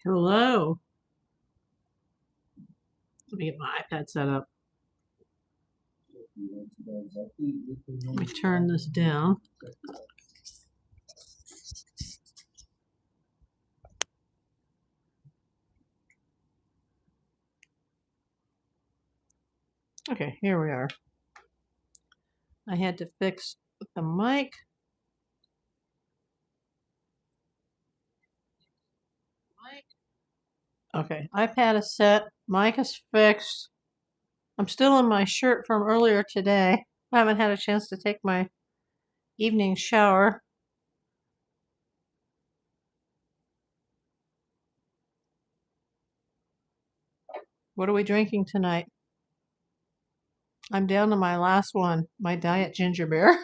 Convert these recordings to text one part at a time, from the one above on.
Hello. Let me get my iPad set up. Let me turn this down. Okay, here we are. I had to fix the mic. Okay, iPad is set. Mic is fixed. I'm still in my shirt from earlier today. I haven't had a chance to take my evening shower. What are we drinking tonight? I'm down to my last one, my diet ginger beer.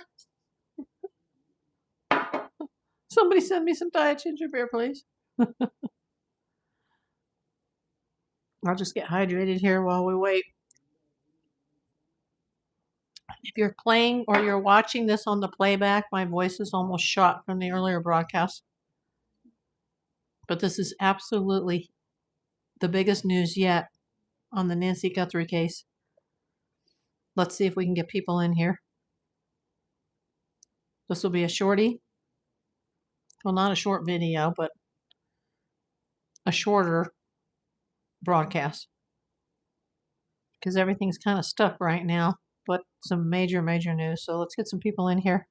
Somebody send me some diet ginger beer, please. I'll just get hydrated here while we wait. If you're playing or you're watching this on the playback, my voice is almost shot from the earlier broadcast. But this is absolutely the biggest news yet on the Nancy Guthrie case. Let's see if we can get people in here. This will be a shorty. Well, not a short video, but a shorter broadcast. Because everything's kind of stuck right now, but some major news. So let's get some people in here.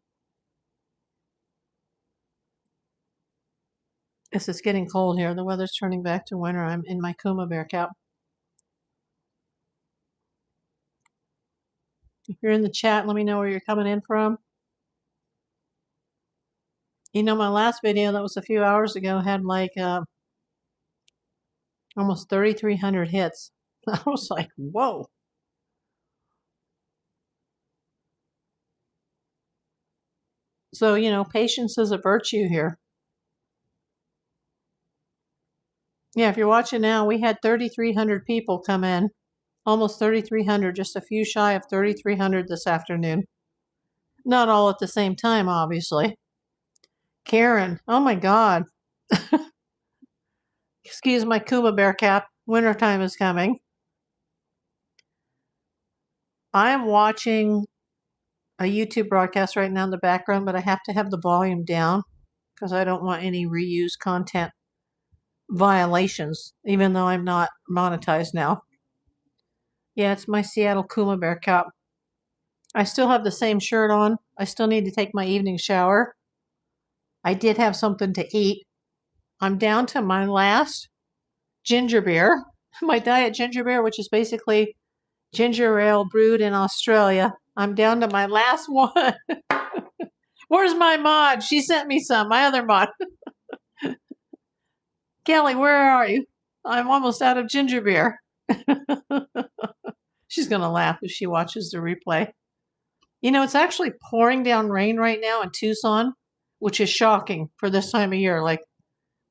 This is getting cold here. The weather's turning back to winter. I'm in my Kuma bear cap. If you're in the chat, let me know where you're coming in from. You know, my last video that was a few hours ago had like almost 3,300 hits. I was like, whoa. So, you know, patience is a virtue here. Yeah, if you're watching now, we had 3,300 people come in. Almost 3,300, just a few shy of 3,300 this afternoon. Not all at the same time, obviously. Karen, oh my God. Excuse my Kuma bear cap. Wintertime is coming. I am watching a YouTube broadcast right now in the background, but I have to have the volume down because I don't want any reused content violations, even though I'm not monetized now. Yeah, it's my Seattle Kuma bear cap. I still have the same shirt on. I still need to take my evening shower. I did have something to eat. I'm down to my last ginger beer, my diet ginger beer, which is basically ginger ale brewed in Australia. I'm down to my last one. Where's my mod? She sent me some, my other mod. Kelly, where are you? I'm almost out of ginger beer. She's going to laugh if she watches the replay. You know, it's actually pouring down rain right now in Tucson, which is shocking for this time of year. Like,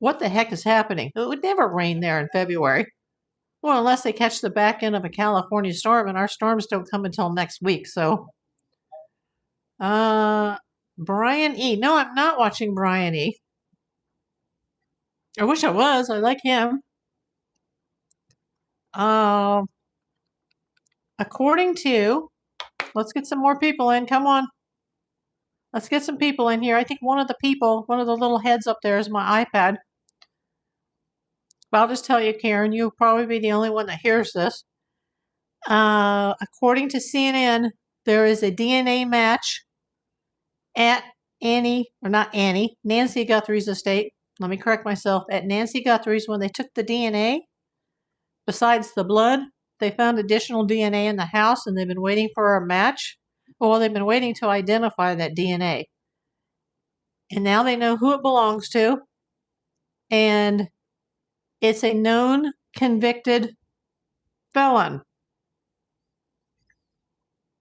what the heck is happening? It would never rain there in February. Well, unless they catch the back end of a California storm, and our storms don't come until next week, so. Brian E. No, I'm not watching Brian E. I wish I was. I like him. According to, let's get some more people in. Come on. Let's get some people in here. I think one of the little heads up there is my iPad. But I'll just tell you, Karen, you'll probably be the only one that hears this. According to CNN, there is a DNA match at Nancy Guthrie's estate. Let me correct myself. At Nancy Guthrie's, when they took the DNA, besides the blood, they found additional DNA in the house, and they've been waiting for a match. Well, they've been waiting to identify that DNA. And now they know who it belongs to. And it's a known convicted felon.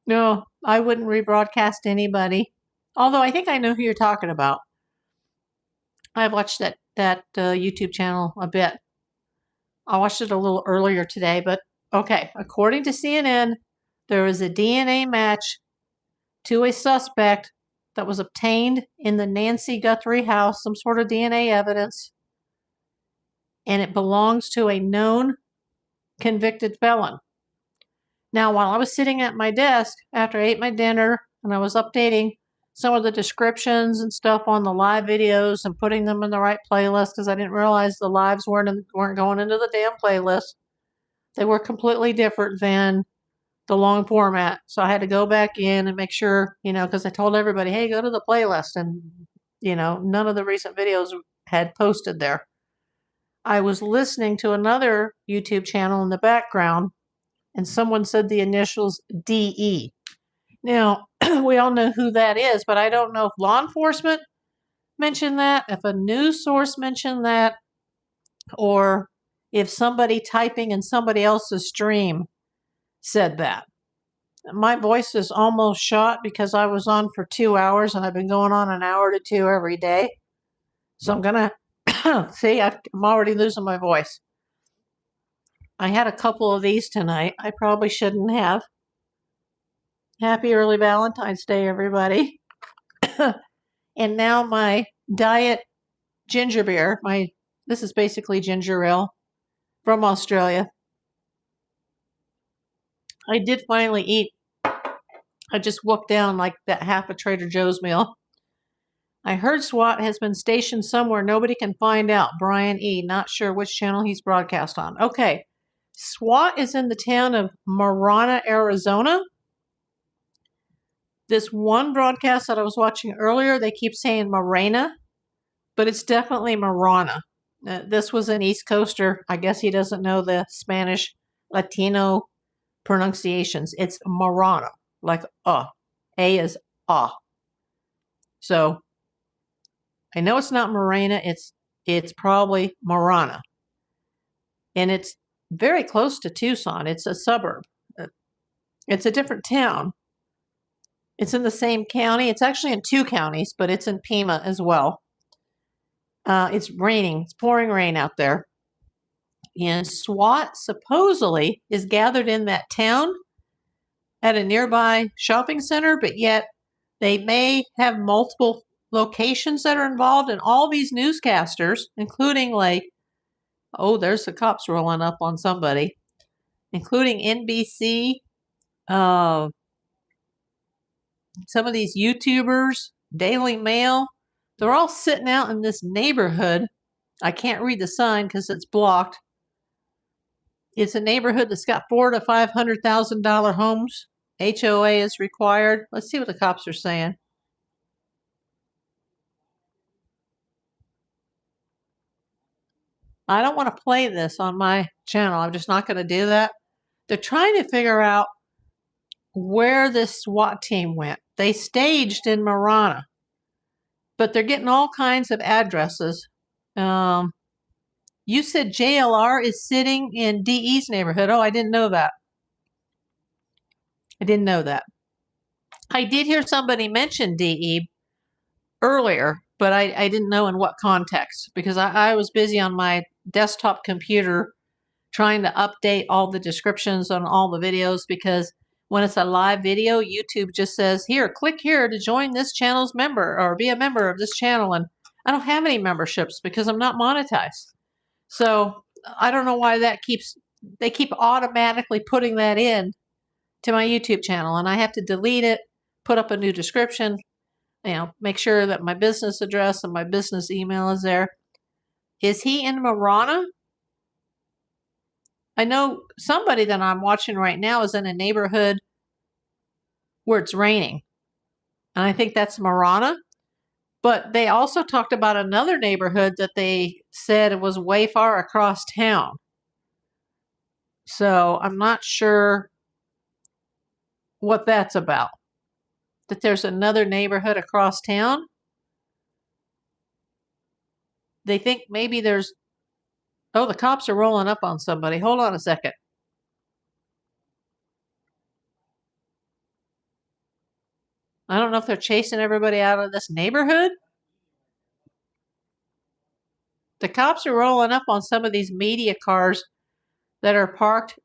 No, I wouldn't rebroadcast anybody. Although I think I know who you're talking about. I watched that YouTube channel a bit. I watched it a little earlier today, but okay. According to CNN, there is a DNA match to a suspect that was obtained in the Nancy Guthrie house, some sort of DNA evidence. and it belongs to a known convicted felon. Now, while I was sitting at my desk after I ate my dinner and I was updating some of the descriptions and stuff on the live videos and putting them in the right playlist, because I didn't realize the lives weren't going into the damn playlist. They were completely different than the long format. So I had to go back in and make sure, because I told everybody, hey, go to the playlist. And, none of the recent videos had posted there. I was listening to another YouTube channel in the background, and someone said the initials DE. Now, we all know who that is, but I don't know if law enforcement mentioned that, if a news source mentioned that, or if somebody typing in somebody else's stream said that. My voice is almost shot because I was on for 2 hours and I've been going on an hour to 2 every day. So I'm going to, see, I'm already losing my voice. I had a couple of these tonight. I probably shouldn't have. Happy early Valentine's Day, everybody. And now my diet ginger beer. This is basically ginger ale from Australia. I did finally eat. I just wolfed down like that half a Trader Joe's meal. I heard SWAT has been stationed somewhere nobody can find out. Brian E. Not sure which channel he's broadcast on. Okay. SWAT is in the town of Marana, Arizona. This one broadcast that I was watching earlier, they keep saying Marana, but it's definitely Marana. This was an East Coaster. I guess he doesn't know the Spanish Latino pronunciations. It's Marana, like A is So I know it's not Marana. It's probably Marana, and it's very close to Tucson. It's a suburb. It's a different town. It's in the same county. It's actually in 2 counties, but it's in Pima as well. It's raining. It's pouring rain out there. And SWAT supposedly is gathered in that town at a nearby shopping center, but yet they may have multiple locations that are involved. And all these newscasters, including there's the cops rolling up on somebody, including NBC, some of these YouTubers, Daily Mail, they're all sitting out in this neighborhood. I can't read the sign because it's blocked. It's a neighborhood that's got $400,000 to $500,000 homes. HOA is required. Let's see what the cops are saying. I don't want to play this on my channel. I'm just not going to do that. They're trying to figure out where this SWAT team went. They staged in Marana, but they're getting all kinds of addresses. You said JLR is sitting in DE's neighborhood. Oh, I didn't know that. I did hear somebody mention DE earlier, but I didn't know in what context, because I was busy on my desktop computer trying to update all the descriptions on all the videos, because when it's a live video, YouTube just says, here, click here to join this channel's member or be a member of this channel. And I don't have any memberships because I'm not monetized. So I don't know why they keep automatically putting that in to my YouTube channel, and I have to delete it, put up a new description, make sure that my business address and my business email is there. Is he in Marana? I know somebody that I'm watching right now is in a neighborhood where it's raining, and I think that's Marana. But they also talked about another neighborhood that they said was way far across town. So I'm not sure what that's about. That there's another neighborhood across town. They think maybe there's... Oh, the cops are rolling up on somebody. Hold on a second. I don't know if they're chasing everybody out of this neighborhood. The cops are rolling up on some of these media cars that are parked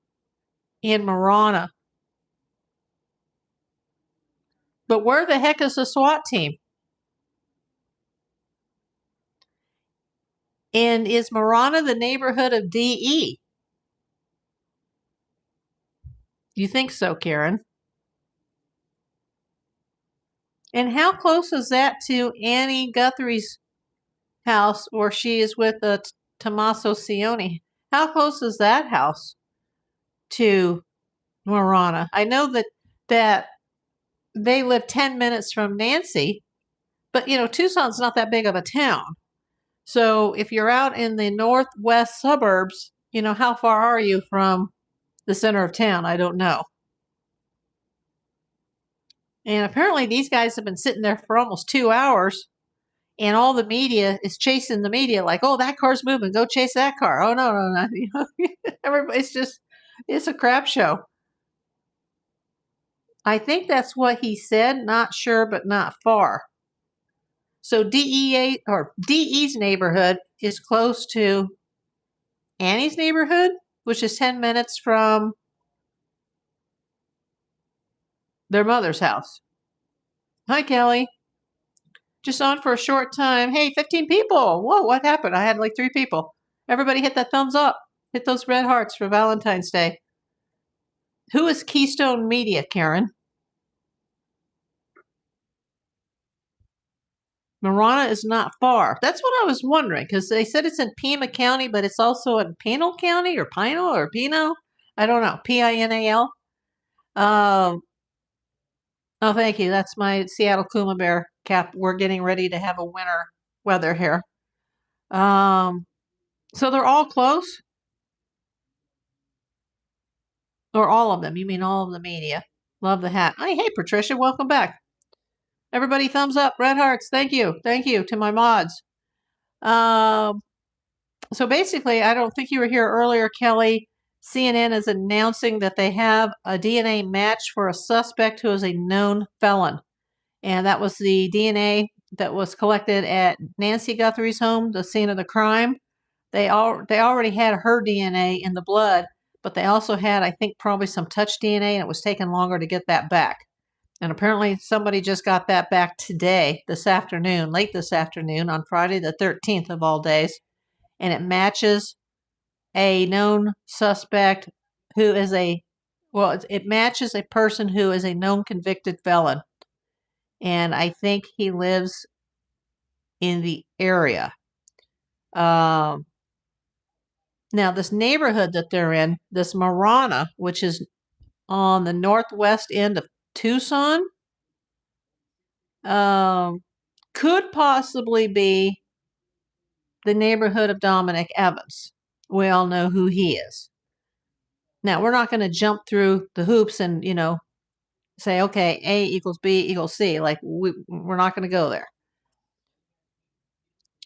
in Marana. But where the heck is the SWAT team? And is Marana the neighborhood of DE? You think so, Karen? And how close is that to Annie Guthrie's house where she is with Tommaso Cioni? How close is that house to Marana? I know that they live 10 minutes from Nancy, but Tucson's not that big of a town. So if you're out in the northwest suburbs, how far are you from the center of town? I don't know. And apparently these guys have been sitting there for almost 2 hours, and all the media is chasing the media like, oh, that car's moving, go chase that car. Oh, no. Everybody's it's a crap show. I think that's what he said. Not sure, but not far. So DE's neighborhood is close to Annie's neighborhood, which is 10 minutes from their mother's house. Hi, Kelly. Just on for a short time. Hey, 15 people. Whoa, what happened? I had like 3 people. Everybody hit that thumbs up. Hit those red hearts for Valentine's Day. Who is Keystone Media, Karen? Marana is not far. That's what I was wondering, because they said it's in Pima County, but it's also in Pinal County, or Pinal, or Pino. I don't know. Pinal. Oh, thank you. That's my Seattle Kuma Bear cap. We're getting ready to have a winter weather here. So they're all close? Or all of them? You mean all of the media? Love the hat. Hey, Patricia, welcome back. Everybody, thumbs up, red hearts. Thank you. Thank you to my mods. So basically, I don't think you were here earlier, Kelly. CNN is announcing that they have a DNA match for a suspect who is a known felon. And that was the DNA that was collected at Nancy Guthrie's home, the scene of the crime. They already had her DNA in the blood, but they also had, I think, probably some touch DNA, and it was taking longer to get that back. And apparently somebody just got that back today, late this afternoon, on Friday the 13th of all days. And it matches a known suspect who is it matches a person who is a known convicted felon. And I think he lives in the area. Now, this neighborhood that they're in, this Marana, which is on the northwest end of Tucson, could possibly be the neighborhood of Dominic Evans. We all know who he is. Now, we're not going to jump through the hoops and, say, okay, A equals B equals C. Like, we're not going to go there.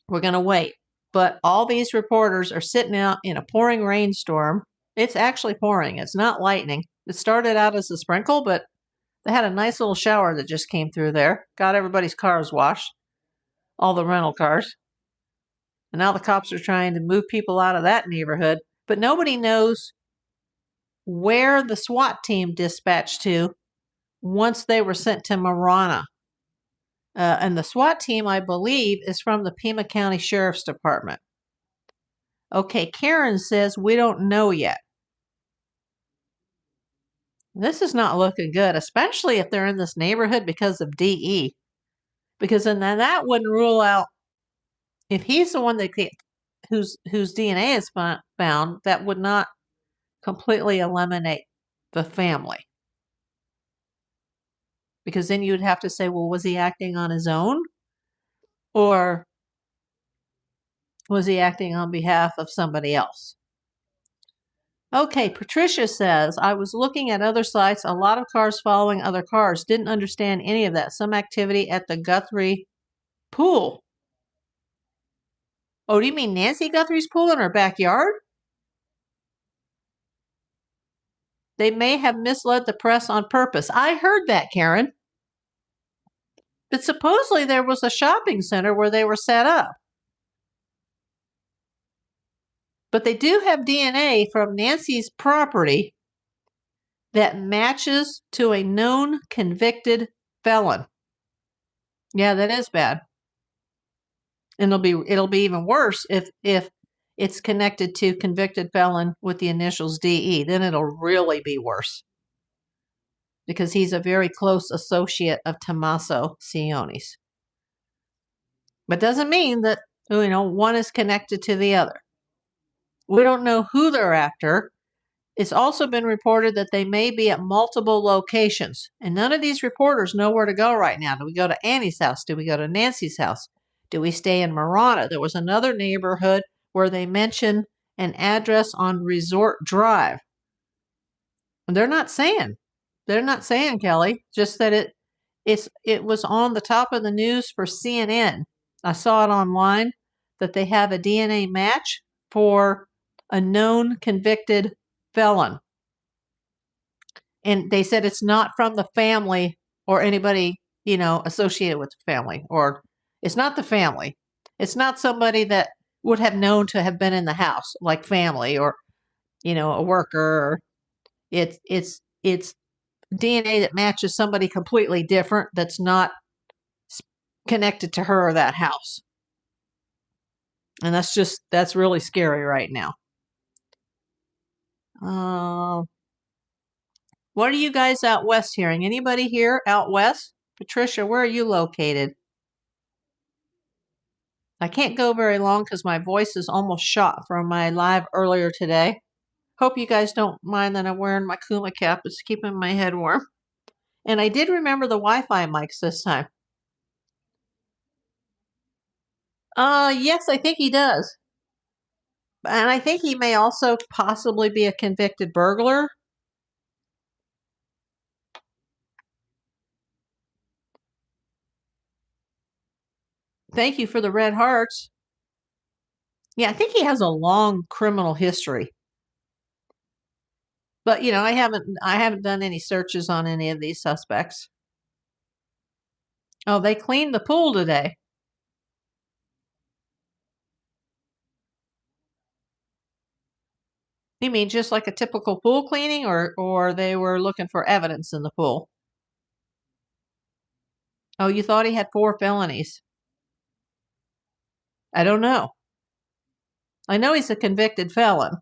We're going to wait. But all these reporters are sitting out in a pouring rainstorm. It's actually pouring. It's not lightning. It started out as a sprinkle, but they had a nice little shower that just came through there. Got everybody's cars washed. All the rental cars. And now the cops are trying to move people out of that neighborhood. But nobody knows where the SWAT team dispatched to once they were sent to Marana. And the SWAT team, I believe, is from the Pima County Sheriff's Department. Okay, Karen says we don't know yet. This is not looking good, especially if they're in this neighborhood because of DE. Because then that wouldn't rule out, if he's the one whose DNA is found, that would not completely eliminate the family. Because then you'd have to say, well, was he acting on his own? Or was he acting on behalf of somebody else? Okay, Patricia says, I was looking at other sites, a lot of cars following other cars. Didn't understand any of that. Some activity at the Guthrie pool. Oh, do you mean Nancy Guthrie's pool in her backyard? They may have misled the press on purpose. I heard that, Karen. But supposedly there was a shopping center where they were set up. But they do have DNA from Nancy's property that matches to a known convicted felon. Yeah, that is bad. And it'll be even worse if it's connected to convicted felon with the initials DE. Then it'll really be worse, because he's a very close associate of Tommaso Sione's. But doesn't mean that, one is connected to the other. We don't know who they're after. It's also been reported that they may be at multiple locations, and none of these reporters know where to go right now. Do we go to Annie's house? Do we go to Nancy's house? Do we stay in Marana? There was another neighborhood where they mentioned an address on Resort Drive. And they're not saying, Kelly, just that it was on the top of the news for CNN. I saw it online that they have a DNA match for a known convicted felon. And they said it's not from the family or anybody, associated with the family, or it's not the family. It's not somebody that would have known to have been in the house, like family or, a worker. It's DNA that matches somebody completely different that's not connected to her or that house. And that's really scary right now. What are you guys out west hearing? Anybody here out west? Patricia, where are you located? I can't go very long because my voice is almost shot from my live earlier today. Hope you guys don't mind that I'm wearing my Kuma cap. It's keeping my head warm. And I did remember the Wi-Fi mics this time. Yes, I think he does. And I think he may also possibly be a convicted burglar. Thank you for the red hearts. Yeah, I think he has a long criminal history. But, I haven't done any searches on any of these suspects. Oh, they cleaned the pool today. You mean just like a typical pool cleaning, or they were looking for evidence in the pool? Oh, you thought he had 4 felonies? I don't know. I know he's a convicted felon.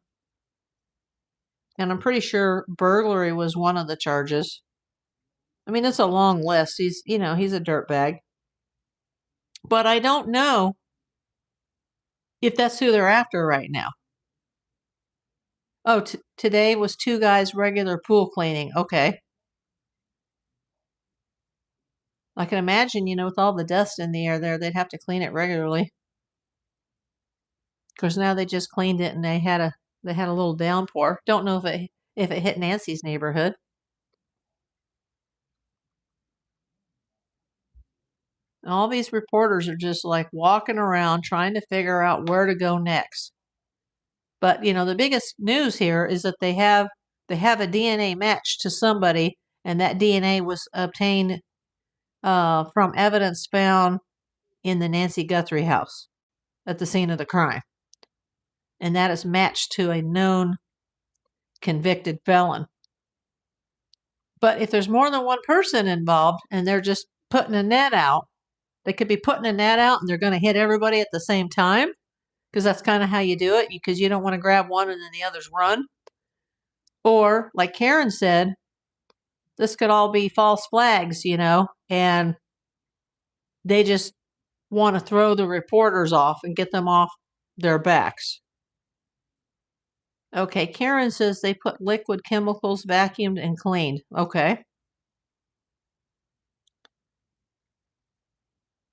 And I'm pretty sure burglary was one of the charges. I mean, it's a long list. He's a dirtbag. But I don't know if that's who they're after right now. Oh, today was 2 guys regular pool cleaning. Okay. I can imagine, with all the dust in the air there, they'd have to clean it regularly. Of course, now they just cleaned it and they had a little downpour. Don't know if it hit Nancy's neighborhood. All these reporters are just like walking around trying to figure out where to go next. But, the biggest news here is that they have a DNA match to somebody, and that DNA was obtained from evidence found in the Nancy Guthrie house at the scene of the crime. And that is matched to a known convicted felon. But if there's more than one person involved and they're just putting a net out, they could be putting a net out and they're going to hit everybody at the same time, because that's kind of how you do it, because you don't want to grab one and then the others run. Or, like Karen said, this could all be false flags, and they just want to throw the reporters off and get them off their backs. Okay, Karen says they put liquid chemicals, vacuumed, and cleaned. Okay.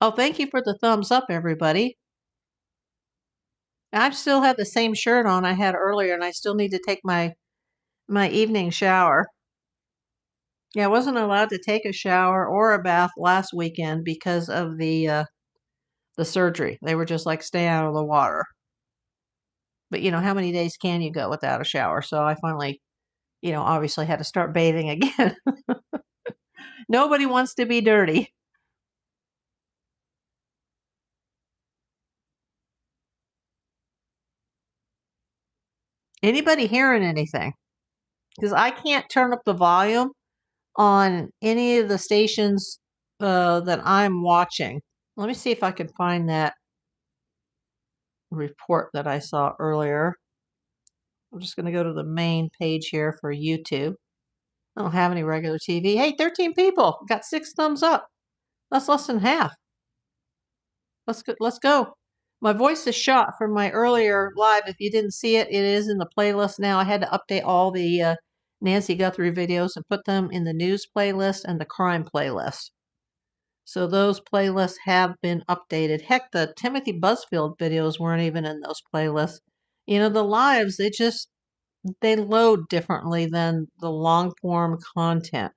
Oh, thank you for the thumbs up, everybody. I still have the same shirt on I had earlier, and I still need to take my evening shower. Yeah, I wasn't allowed to take a shower or a bath last weekend because of the surgery. They were just like, stay out of the water. But, how many days can you go without a shower? So I finally, obviously had to start bathing again. Nobody wants to be dirty. Anybody hearing anything? Because I can't turn up the volume on any of the stations that I'm watching. Let me see if I can find that. report that I saw earlier. I'm just going to go to the main page here for YouTube. I don't have any regular TV. Hey, 13 people got 6 thumbs up. That's less than half. Let's go. My voice is shot from my earlier live. If you didn't see it, it is in the playlist now. I had to update all the Nancy Guthrie videos and put them in the news playlist and the crime playlist. So those playlists have been updated. Heck, the Timothy Busfield videos weren't even in those playlists. You know, the lives, they load differently than the long form content.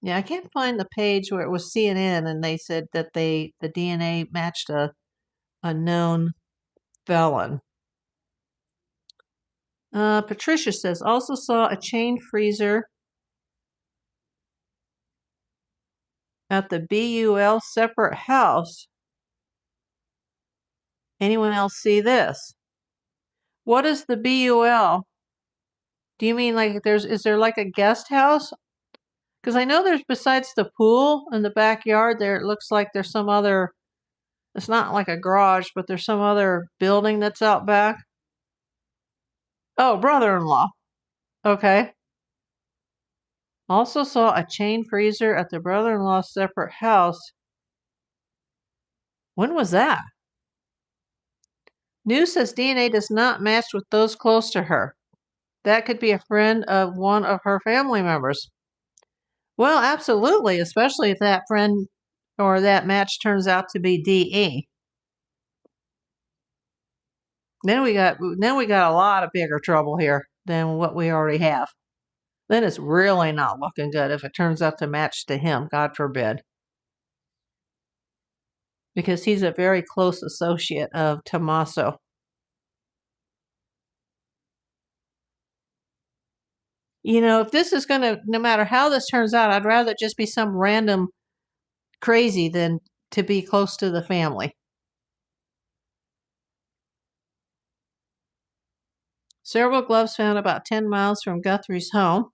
Yeah, I can't find the page where it was CNN and they said that the DNA matched a known felon. Patricia says, also saw a chain freezer at the BUL separate house. Anyone else see this? What is the BUL? Do you mean like is there like a guest house? Because I know there's, besides the pool in the backyard, there it looks like there's some other, it's not like a garage, but there's some other building that's out back. Oh, brother-in-law. Okay. Also saw a chain freezer at the brother-in-law's separate house. When was that? News says DNA does not match with those close to her. That could be a friend of one of her family members. Well, absolutely, especially if that friend or that match turns out to be DE. Then we got a lot of bigger trouble here than what we already have. Then it's really not looking good if it turns out to match to him, God forbid. Because he's a very close associate of Tommaso. You know, if this is going to, no matter how this turns out, I'd rather just be some random crazy than to be close to the family. Several gloves found about 10 miles from Guthrie's home.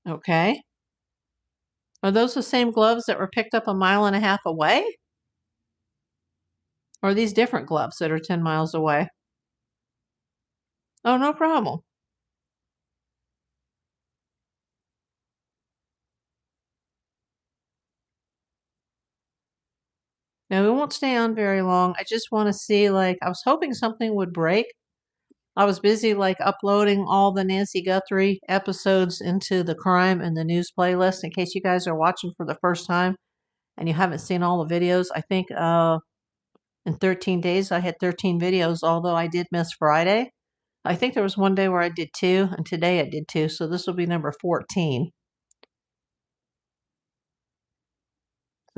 Okay. Are those the same gloves that were picked up a mile and a half away? Or are these different gloves that are 10 miles away? Oh, no problem. Now, we won't stay on very long. I just want to see, like, I was hoping something would break. I was busy, like, uploading all the Nancy Guthrie episodes into the crime and the news playlist. In case you guys are watching for the first time and you haven't seen all the videos, I think in 13 days I had 13 videos, although I did miss Friday. I think there was one day where I did 2, and today I did 2, so this will be number 14.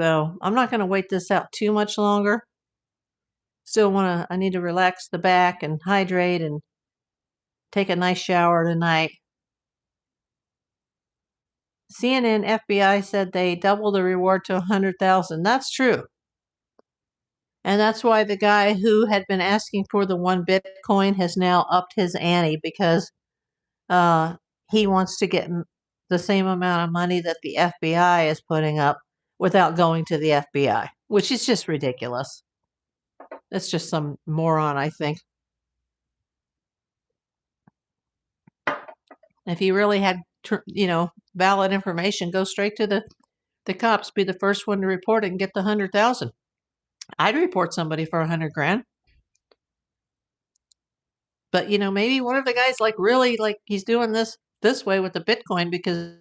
So I'm not going to wait this out too much longer. Still I need to relax the back and hydrate and take a nice shower tonight. CNN FBI said they doubled the reward to 100,000. That's true. And that's why the guy who had been asking for the 1 Bitcoin has now upped his ante, because he wants to get the same amount of money that the FBI is putting up without going to the FBI, which is just ridiculous. It's just some moron, I think. If you really had, valid information, go straight to the cops, be the first one to report it and get the 100,000. I'd report somebody for 100 grand. But, maybe one of the guys, like, really, like, he's doing this way with the Bitcoin because